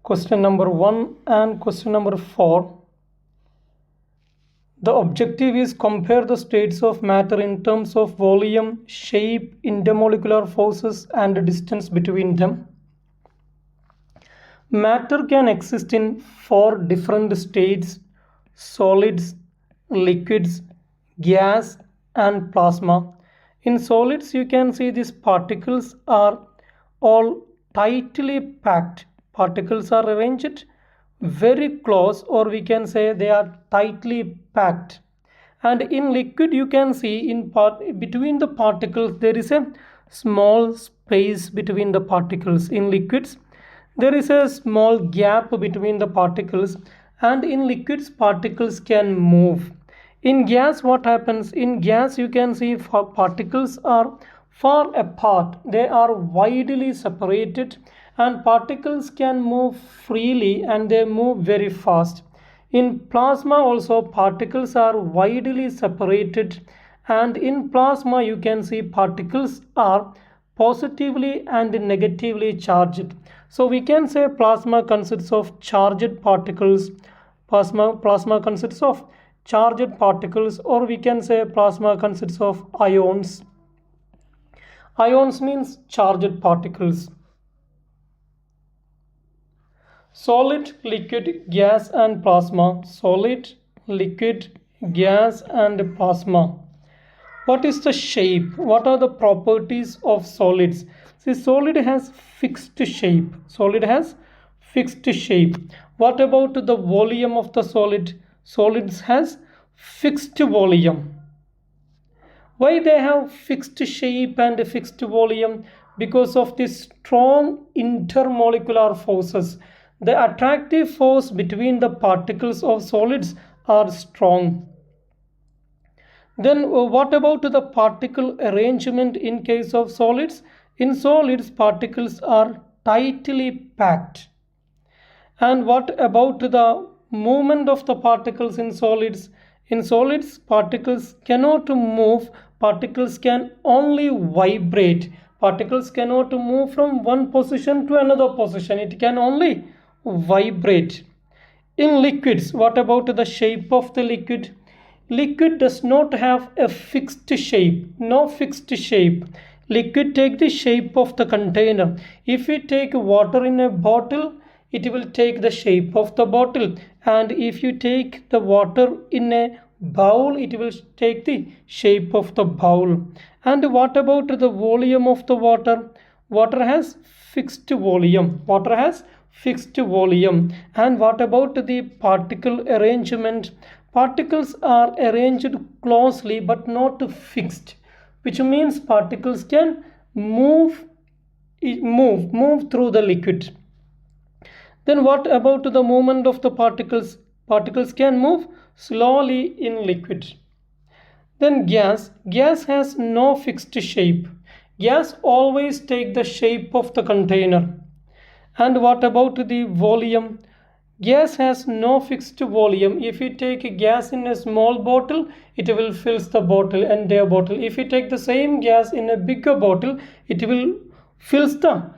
Question number 1 and question number 4. The objective is compare the states of matter in terms of volume, shape, intermolecular forces and distance between them. Matter can exist in 4 different states: solids, liquids, gas and plasma. In solids you can see these particles are all tightly packed. Particles are arranged very close, or we can say they are tightly packed. And in liquid you can see between the particles there is a small space between the particles. In liquids there is a small gap between the particles, and in liquids particles can move. In gas what happens? In gas you can see particles are far apart, they are widely separated, and particles can move freely and they move very fast. In plasma also particles are widely separated, and in plasma you can see particles are positively and negatively charged. So we can say plasma consists of charged particles. Plasma consists of charged particles, or we can say plasma consists of ions. Ions means charged particles. Solid, liquid, gas and plasma. Solid, liquid, gas and plasma. What is the shape? What are the properties of solids? See, solid has fixed shape. Solid has fixed shape. What about the volume of the solid? Solids has fixed volume. Why they have fixed shape and fixed volume? Because of the strong intermolecular forces. The attractive force between the particles of solids are strong. Then what about the particle arrangement in case of solids? In solids particles are tightly packed. And what about the movement of the particles in solids? In solids particles cannot move, particles can only vibrate. Particles cannot move from one position to another position, it can only vibrate. In liquids, what about the shape of the liquid? Liquid does not have a fixed shape, no fixed shape. Liquid take the shape of the container. If we take water in a bottle, it will take the shape of the bottle, and if you take the water in a bowl, it will take the shape of the bowl. And what about the volume of the water? Water has fixed volume. Water has fixed volume. And what about the particle arrangement? Particles are arranged closely but not fixed, which means particles can move through the liquid. Then what about the movement of the particles? Particles can move slowly in liquid. Then gas. Gas has no fixed shape. Gas always take the shape of the container. And what about the volume? Gas has no fixed volume. If you take gas in a small bottle, it will fill the bottle, entire bottle. If you take the same gas in a bigger bottle, it will fill the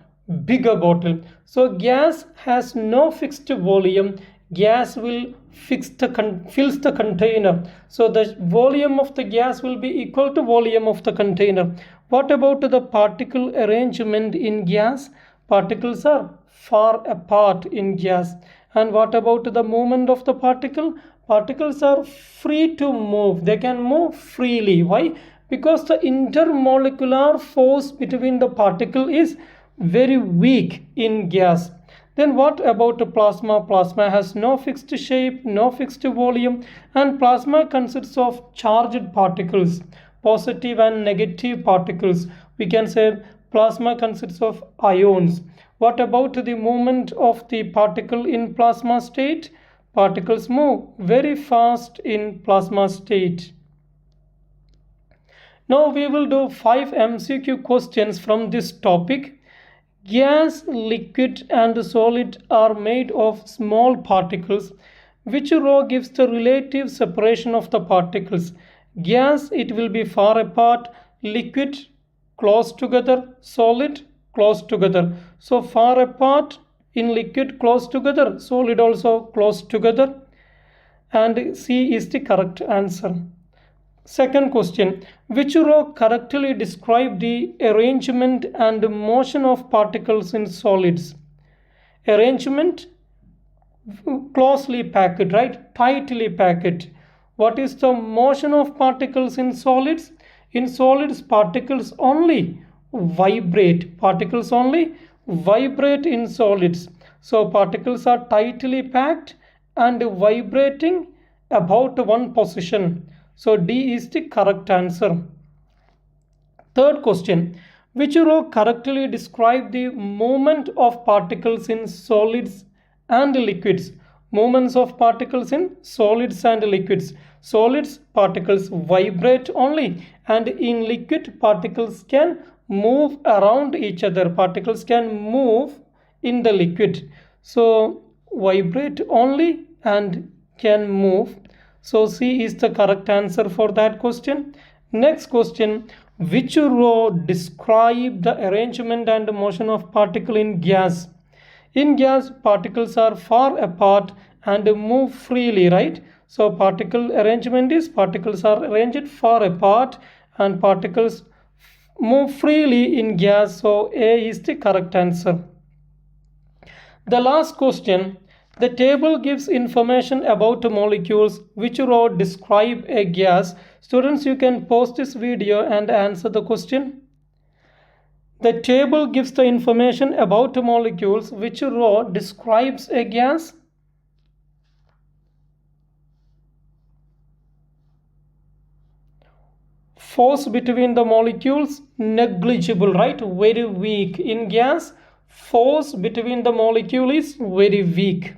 bigger bottle. So gas has no fixed volume. Gas will fills the container. So the volume of the gas will be equal to volume of the container. What about the particle arrangement in gas? Particles are far apart in gas. And what about the movement of the particle? Particles are free to move. They can move freely. Why? Because the intermolecular force between the particle is very weak in gas. Then what about plasma? Plasma has no fixed shape, no fixed volume, and plasma consists of charged particles, positive and negative particles. We can say plasma consists of ions. What about the movement of the particle in plasma state? Particles move very fast in plasma state. Now we will do 5 MCQ questions from this topic. Gas, liquid and solid are made of small particles. Which row gives the relative separation of the particles? Gas, it will be far apart. Liquid, close together. Solid, close together. So far apart, In liquid close together, solid also close together. And C is the correct answer. Second question, which row correctly describe the arrangement and motion of particles in solids? Arrangement, closely packed, right? Tightly packed. What is the motion of particles in solids? In solids, particles only vibrate. Particles only vibrate in solids. So particles are tightly packed and vibrating about one position. So D is the correct answer. Third question, which row correctly describe the movement of particles in solids and liquids? Movements of particles in solids and liquids. Solids, particles vibrate only, and in liquid, particles can move around each other. Particles can move in the liquid. So vibrate only and can move. So C is the correct answer for that question. Next question, which row describe the arrangement and motion of particle in gas? In gas, particles are far apart and move freely, right? So particle arrangement is particles are arranged far apart and particles move freely in gas. So A is the correct answer. The last question, the table gives information about molecules. Which row describe a gas? Students, you can pause this video and answer the question. The table gives the information about molecules. Which row describes a gas? Force between the molecules, negligible, right? Very weak. In gas, force between the molecule is very weak.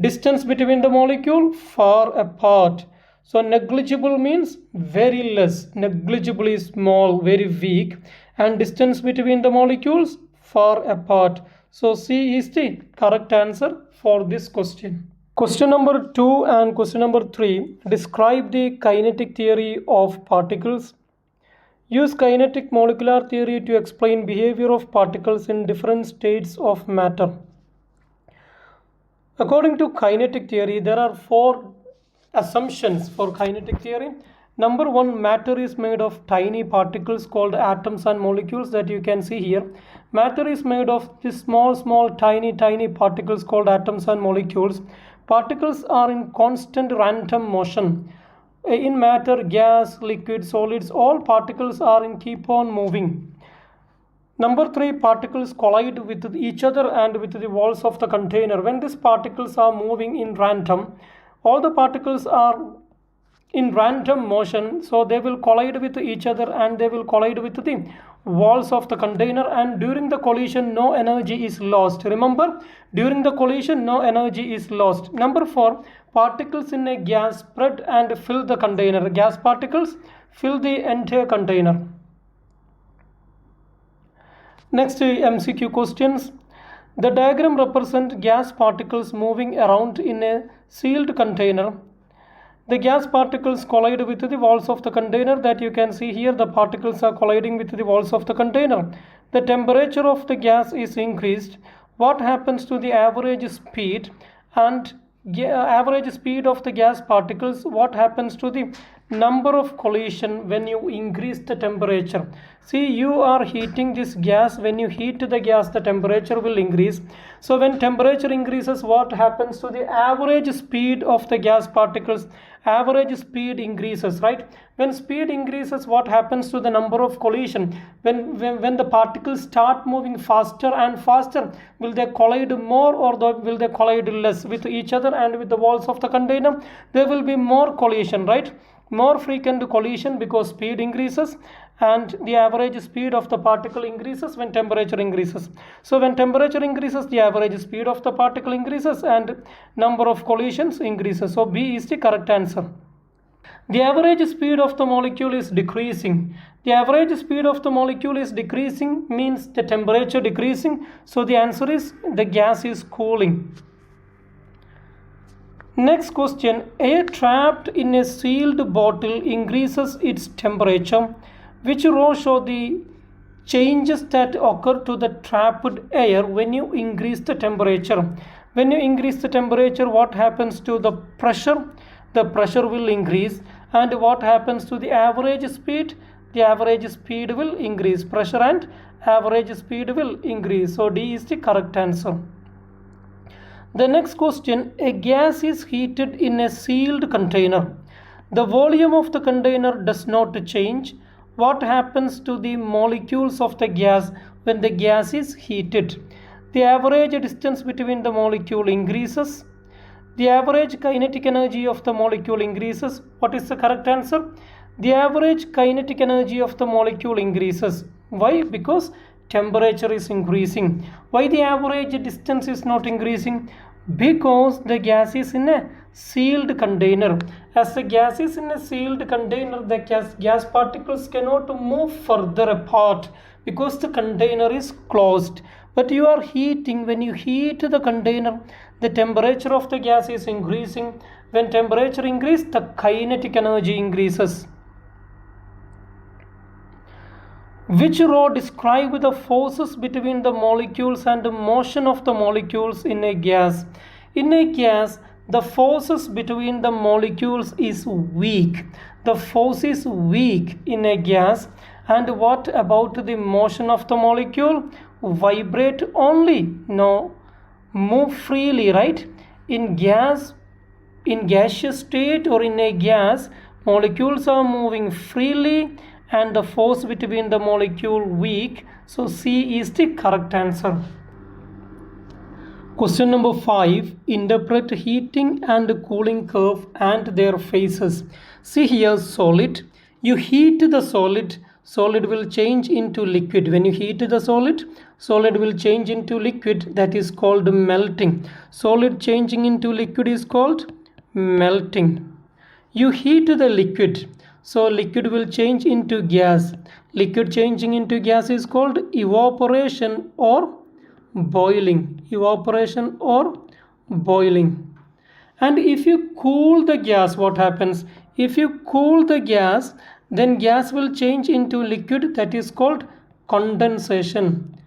Distance between the molecule, far apart. So negligible means very less. Negligible is small, very weak. And distance between the molecules, far apart. So C is the correct answer for this question. Question number 2 and question number 3. Describe the kinetic theory of particles. Use kinetic molecular theory to explain behavior of particles in different states of matter. According to kinetic theory, there are 4 assumptions for kinetic theory. Number 1, matter is made of tiny particles called atoms and molecules that you can see here. Matter is made of these small, tiny particles called atoms and molecules. Particles are in constant random motion. In matter, gas, liquid, solids, all particles are in keep on moving. Number 3, particles collide with each other and with the walls of the container. When these particles are moving in random, all the particles are in random motion, so they will collide with each other and they will collide with the walls of the container, and during the collision no energy is lost. Remember, during the collision no energy is lost. Number 4, particles in a gas spread and fill the container. Gas particles fill the entire container. Next, MCQ questions. The diagram represents gas particles moving around in a sealed container. The gas particles collide with the walls of the container that you can see here. The particles are colliding with the walls of the container. The temperature of the gas is increased. What happens to the average speed and average speed of the gas particles? What happens to the number of collision when you increase the temperature? See, you are heating this gas. When you heat the gas, the temperature will increase. So when temperature increases, what happens to the average speed of the gas particles? Average speed increases, right? When speed increases, what happens to the number of collision? When the particles start moving faster and faster, will they collide more or will they collide less with each other and with the walls of the container? There will be more collision, right? More frequent collision because speed increases, and the average speed of the particle increases when temperature increases. So when temperature increases, the average speed of the particle increases and number of collisions increases. So B is the correct answer. The average speed of the molecule is decreasing. The average speed of the molecule is decreasing means the temperature decreasing. So the answer is the gas is cooling. Next question, air trapped in a sealed bottle increases its temperature. Which row show the changes that occur to the trapped air when you increase the temperature. When you increase the temperature, what happens to the pressure? The pressure will increase. And what happens to the average speed? The average speed will increase. Pressure and average speed will increase. So D is the correct answer. The next question, a gas is heated in a sealed container. The volume of the container does not change. What happens to the molecules of the gas when the gas is heated? The average distance between the molecule increases. The average kinetic energy of the molecule increases. What is the correct answer? The average kinetic energy of the molecule increases. Why? Because temperature is increasing. Why the average distance is not increasing? Because the gas is in a sealed container. As the gas is in a sealed container, the gas particles cannot move further apart because the container is closed. But you are heating. When you heat the container, the temperature of the gas is increasing. When temperature increases, the kinetic energy increases. Which row describe the forces between the molecules and the motion of the molecules in a gas? In a gas, the forces between the molecules is weak. The force is weak in a gas. And what about the motion of the molecule? Vibrate only. No, move freely, right? In gaseous state or in a gas, molecules are moving freely and the force between the molecule weak. So C is the correct answer. Question number 5. Interpret heating and cooling curve and their phases. See here, solid. You heat the solid, solid will change into liquid. When you heat the solid, solid will change into liquid. That is called melting. Solid changing into liquid is called melting. You heat the liquid, so liquid will change into gas. Liquid changing into gas is called evaporation or boiling. Evaporation or boiling. And if you cool the gas, what happens? If you cool the gas, then gas will change into liquid. That is called condensation.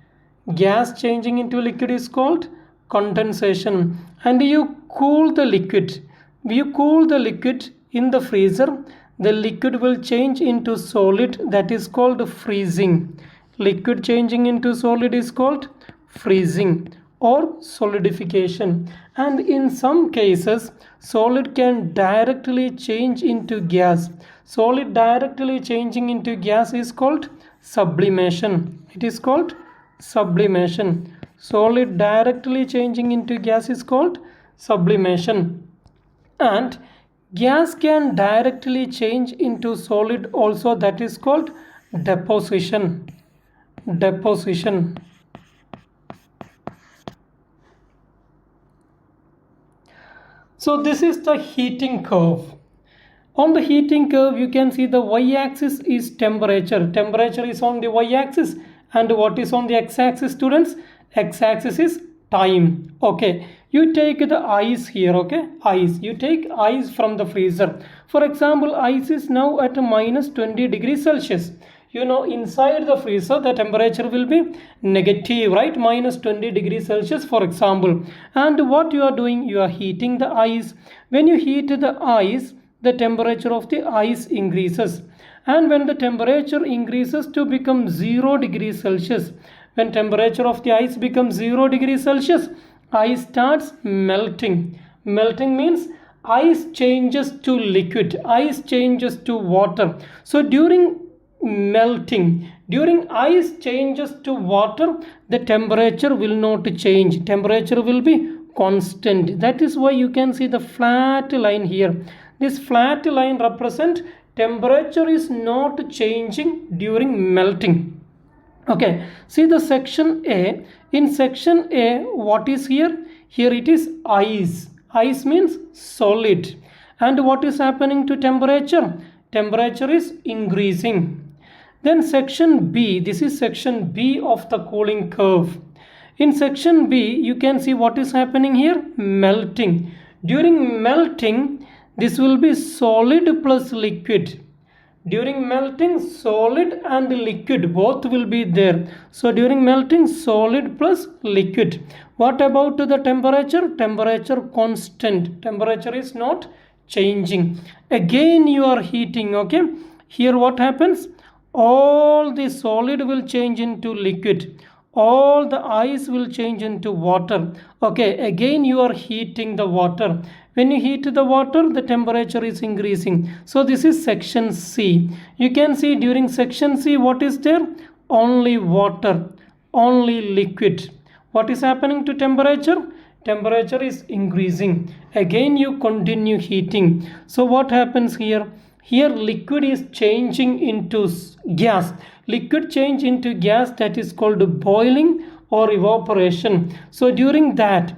Gas changing into liquid is called condensation. And you cool the liquid. You cool the liquid in the freezer, the liquid will change into solid. That is called freezing. Liquid changing into solid is called freezing or solidification. And in some cases, solid can directly change into gas. Solid directly changing into gas is called sublimation. It is called sublimation. Solid directly changing into gas is called sublimation. And gas can directly change into solid also. That is called deposition. Deposition. So this is the heating curve. On the heating curve, you can see the y-axis is temperature. Temperature is on the y-axis. And what is on the x-axis, students? X-axis is time. Okay. You take the ice here, okay? Ice. You take ice from the freezer. For example, ice is now at minus 20 degrees Celsius. You know, inside the freezer, the temperature will be negative, right? Minus 20 degrees Celsius, for example. And what you are doing? You are heating the ice. When you heat the ice, the temperature of the ice increases. And when the temperature increases to become 0 degrees Celsius, when temperature of the ice becomes 0 degrees Celsius, ice starts melting. Melting means ice changes to liquid. Ice changes to water. So during melting, during ice changes to water, the temperature will not change. Temperature will be constant. That is why you can see the flat line here. This flat line represents temperature is not changing during melting. Okay, see the section A. In section A, what is here? Here it is ice. Ice means solid. And what is happening to temperature? Temperature is increasing. Then section B, this is section B of the cooling curve. In section B, you can see what is happening here? Melting. During melting, this will be solid plus liquid. During melting, solid and liquid both will be there. So during melting, solid plus liquid. What about the temperature? Temperature constant. Temperature is not changing. Again you are heating, okay? Here what happens? All the solid will change into liquid. All the ice will change into water. Okay, again you are heating the water. When you heat the water, the temperature is increasing. So this is section C. You can see during section C, what is there? Only water, only liquid. What is happening to temperature? Temperature is increasing. Again you continue heating. So what happens here? Here liquid is changing into gas. Liquid change into gas, that is called boiling or evaporation. So during that,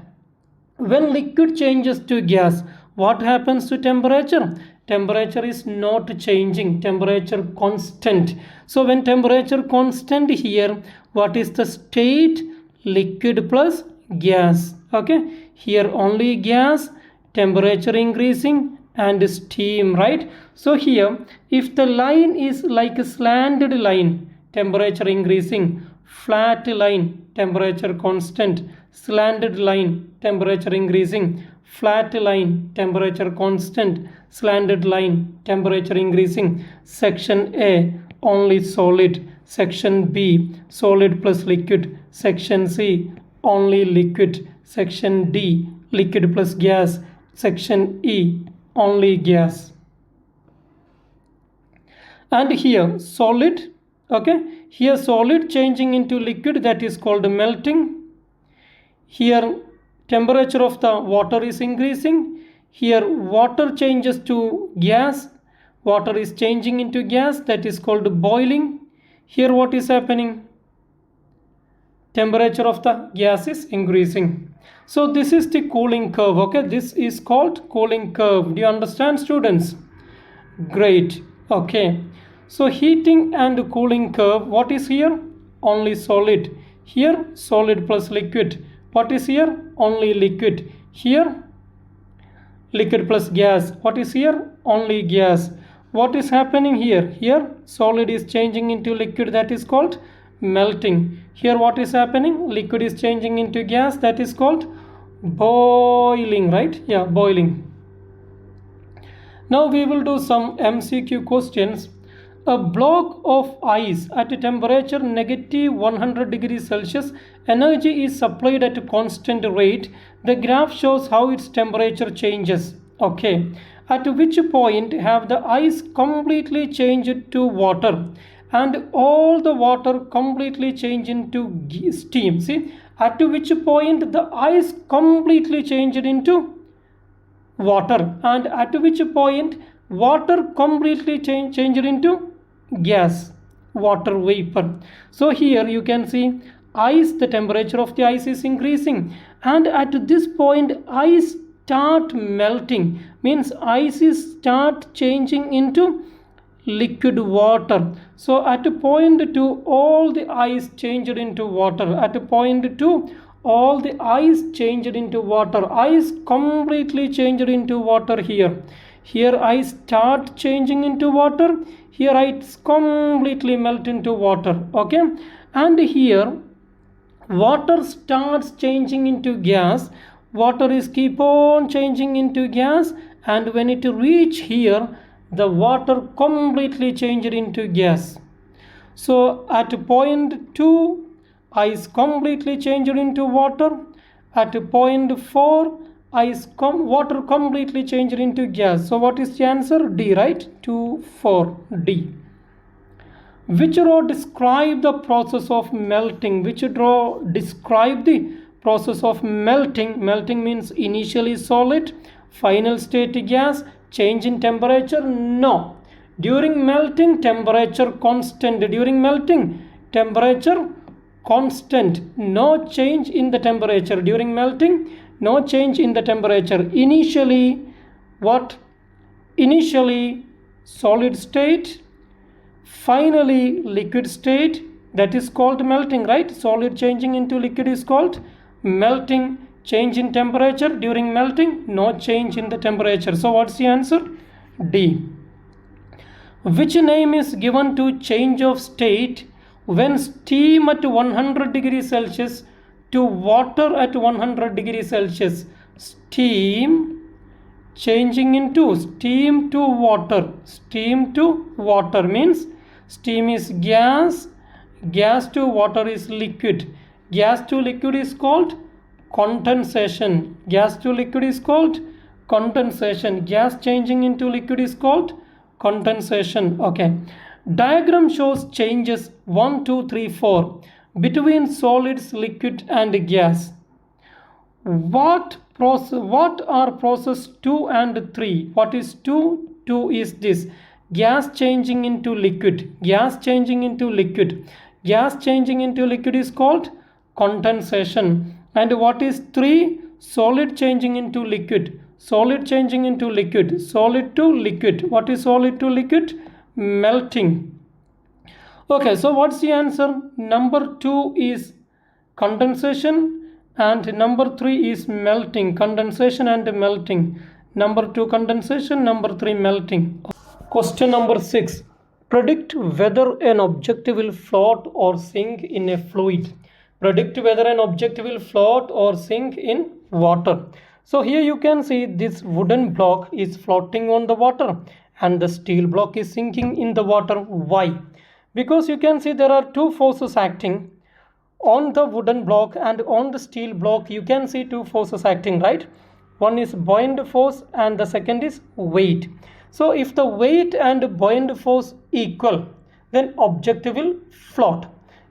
when liquid changes to gas, what happens to temperature? Temperature is not changing, temperature constant. So when temperature constant here, what is the state? Liquid plus gas. Okay, here only gas, temperature increasing and steam, right? So here if the line is like a slanted line, temperature increasing, flat line, temperature constant, slanted line, temperature increasing, flat line, temperature constant, slanted line, temperature increasing. Section A, only solid. Section B, solid plus liquid. Section C, only liquid. Section D, liquid plus gas. Section E, only gas. And here solid, okay, here solid changing into liquid, that is called melting. Here temperature of the water is increasing. Here water changes to gas, water is changing into gas, that is called boiling. Here what is happening? Temperature of the gas is increasing. So this is the cooling curve, okay? This is called cooling curve. Do you understand, students? Great. Okay. So heating and cooling curve, what is here? Only solid. Here solid plus liquid. What is here? Only liquid. Here liquid plus gas. What is here? Only gas. What is happening here? Here solid is changing into liquid, that is called melting. Here what is happening? Liquid is changing into gas, that is called boiling, right? Yeah, boiling. Now we will do some MCQ questions. A block of ice at a temperature negative 100 degrees Celsius, energy is supplied at a constant rate. The graph shows how its temperature changes. Okay, at which point have the ice completely changed to water and all the water completely changed into steam? See, at which point the ice completely changed into water and at which point water completely changed into gas, water vapor. So here you can see ice, the temperature of the ice is increasing, and at this point ice start melting, means ice is start changing into liquid water. So at point 2 all the ice changed into water. At point 2 all the ice changed into water. Ice completely changed into water here. Here ice start changing into water. Here ice completely melt into water. Okay, and here water starts changing into gas. Water is keep on changing into gas, and when it reach here the water completely changed into gas. So at point 2 ice completely changed into water. At point 4 water completely changed into gas. So what is the answer? D, right? 2, 4, D. Which row describe the process of melting? Which row describe the process of melting? Melting means initially solid, final state gas, change in temperature? No. During melting, temperature constant. During melting, temperature constant. No change in the temperature. During melting, no change in the temperature. Initially, what? Initially solid state, finally liquid state, that is called melting, right? Solid changing into liquid is called melting. Change in temperature during melting, no change in the temperature. So what's the answer? D. Which name is given to change of state when steam at 100 degrees Celsius to water at 100 degrees Celsius? Steam changing into steam to water. Steam to water means steam is gas, gas to water is liquid. Gas to liquid is called condensation. Gas to liquid is called condensation. Gas changing into liquid is called condensation. Okay. Diagram shows changes 1, 2, 3, 4 between solids, liquid and gas. What are process 2 and 3? What is 2? 2 is this. Gas changing into liquid. Gas changing into liquid. Gas changing into liquid is called condensation. And what is 3? Solid changing into liquid. Solid changing into liquid. Solid to liquid. What is solid to liquid? Melting. Okay, so what's the answer? Number 2 is condensation and number 3 is melting. Condensation and melting. Number 2 condensation, number 3 melting. Question number 6. Predict whether an object will float or sink in a fluid. Predict whether an object will float or sink in water. So here you can see this wooden block is floating on the water and the steel block is sinking in the water. Why? Because you can see there are two forces acting on the wooden block and on the steel block. You can see two forces acting, right? One is buoyant force and the second is weight. So if the weight and buoyant force equal, then object will float.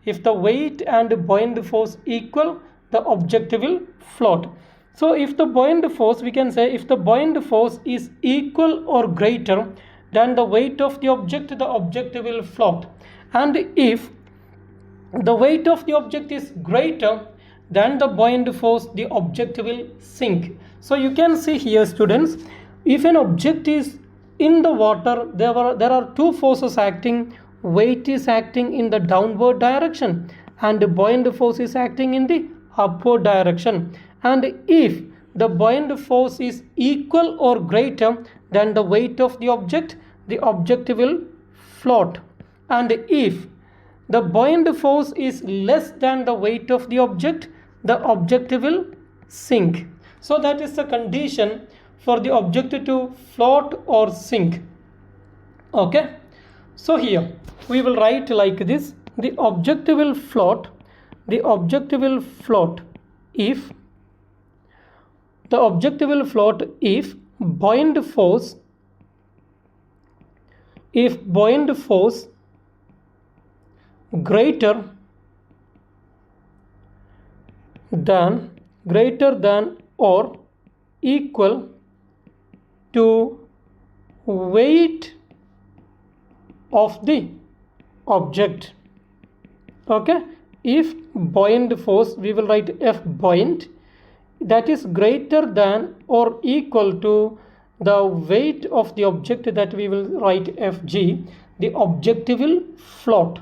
If the weight and buoyant force equal, the object will float. So if the buoyant force, we can say if the buoyant force is equal or greater than the weight of the object will float. And if the weight of the object is greater than the buoyant force, the object will sink. So you can see here, students, if an object is in the water, there are two forces acting. Weight is acting in the downward direction and the buoyant force is acting in the upward direction. And if the buoyant force is equal or greater than the weight of the object will float. And if the buoyant force is less than the weight of the object will sink. So that is the condition for the object to float or sink. Okay. So here we will write like this. The object will float. The object will float if buoyant force greater than or equal to weight of the object. Okay, if buoyant force, we will write F buoyant, that is greater than or equal to the weight of the object, that we will write Fg, the object will float.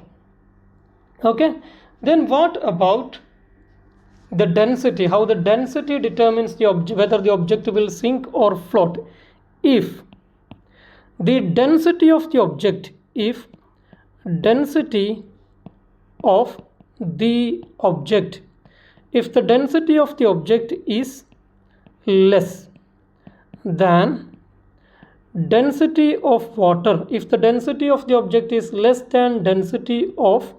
Okay, then what about the density? How the density determines the whether the object will sink or float? If the density of the object, if density of the object is less than density of water, if the density of the object is less than density of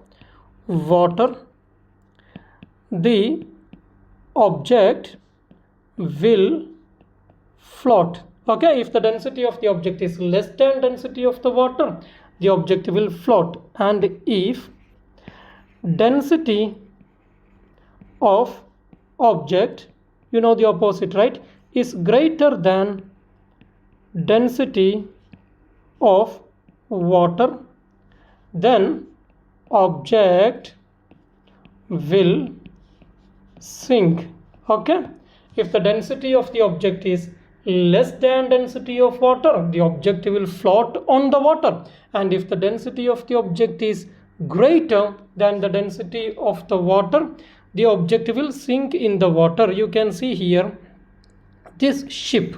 water, the object will float. Okay, if the density of the object is less than density of the water, the object will float. And if density of object, you know the opposite, right, is greater than density of water, then object will sink. Okay, if the density of the object is less than density of water, the object will float on the water. And if the density of the object is greater than the density of the water, the object will sink in the water. You can see here this ship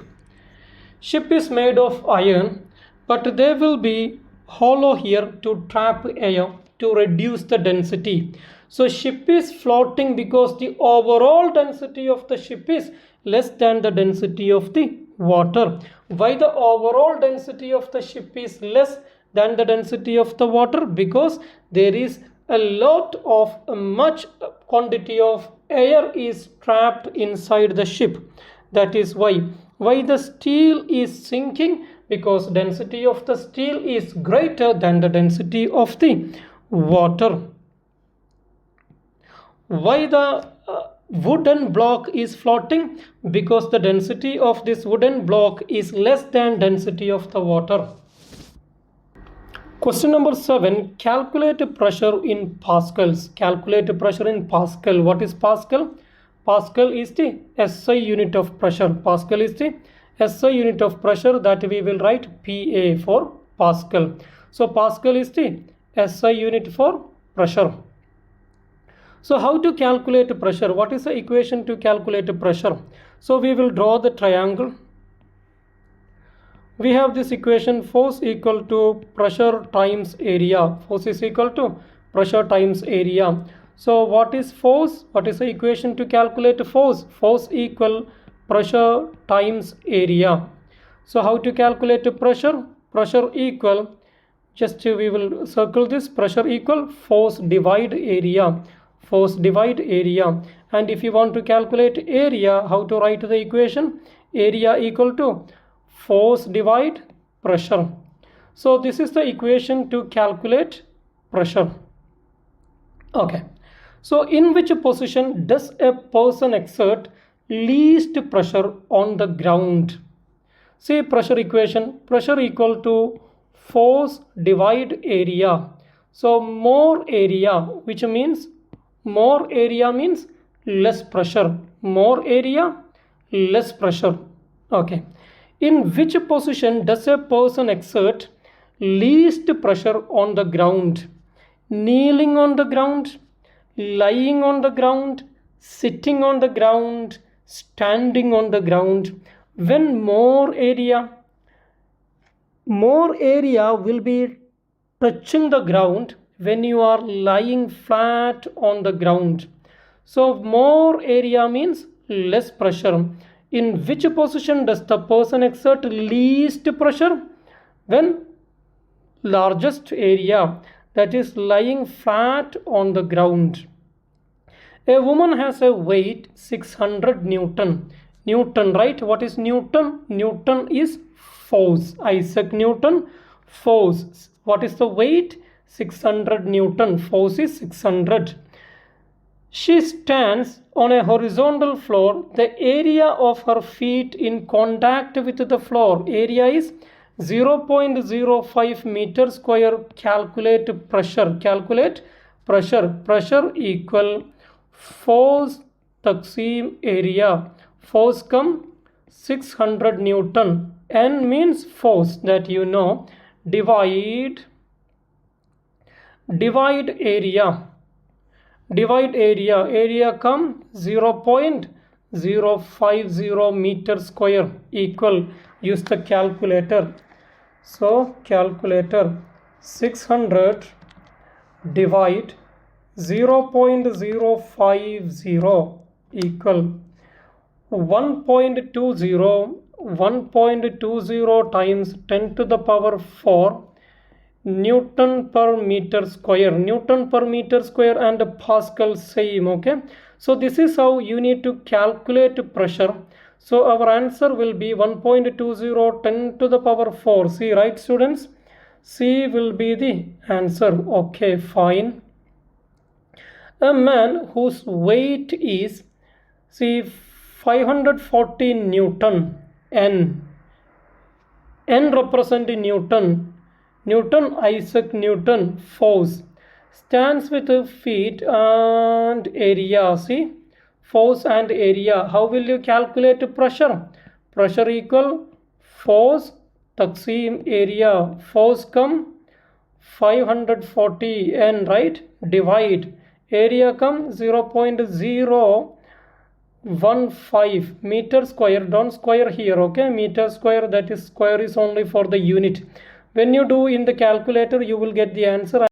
is made of iron, but there will be hollow here to trap air to reduce the density. So ship is floating because the overall density of the ship is less than the density of the water. Why the overall density of the ship is less than the density of the water? Because there is a lot of much quantity of air is trapped inside the ship. That is why the steel is sinking, because density of the steel is greater than the density of the water. Why the wooden block is floating? Because the density of this wooden block is less than density of the water. Question number 7. Calculate pressure in pascals. Calculate pressure in Pascal. What is Pascal? Pascal is the SI unit of pressure. Pascal is the SI unit of pressure, that we will write PA for Pascal. So Pascal is the SI unit for pressure. So how to calculate pressure? What is the equation to calculate pressure? So we will draw the triangle. We have this equation: force equal to pressure times area. Force is equal to pressure times area. So what is force? What is the equation to calculate force? Force equal pressure times area. So how to calculate pressure? Pressure equal, just we will circle this, pressure equal force divide area. Force divide area. And if you want to calculate area, how to write the equation? Area equal to force divide pressure. So this is the equation to calculate pressure. Okay. So in which position does a person exert least pressure on the ground? Say pressure equation, pressure equal to force divide area. So more area, which means more area means less pressure. More area, less pressure. Okay. In which position does a person exert least pressure on the ground? Kneeling on the ground, lying on the ground, sitting on the ground, standing on the ground. When more area will be touching the ground when you are lying flat on the ground. So more area means less pressure. In which position does the person exert least pressure? When largest area, that is lying flat on the ground. A woman has a weight 600 Newton. Newton, right? What is Newton? Newton is force. Isaac Newton, force. What is the weight? 600 Newton. Force is 600. She stands on a horizontal floor. The area of her feet in contact with the floor area is 0.05 meter square. Calculate pressure. Calculate pressure. Pressure equal force taksim area. Force come 600 Newton. N means force, that you know. Divide area. Divide area. Area come 0.050 meter square equal. Use the calculator. So calculator, 600 divide 0.050 equal 1.20 times 10 to the power 4 Newton per meter square. Newton per meter square and Pascal same. Okay, so this is how you need to calculate pressure. So our answer will be 1.20 10 to the power 4. C, right students? C will be the answer. Okay, fine. A man whose weight is, see, 540 Newton. N represent Newton. Newton, Isaac Newton, force. Stands with feet and area. See, force and area. How will you calculate pressure? Pressure equal force taksim area. Force come 540 N, right? Divide. Area come 0.015 meter square. Don't square here, okay? Meter square, that is square is only for the unit. When you do in the calculator, you will get the answer.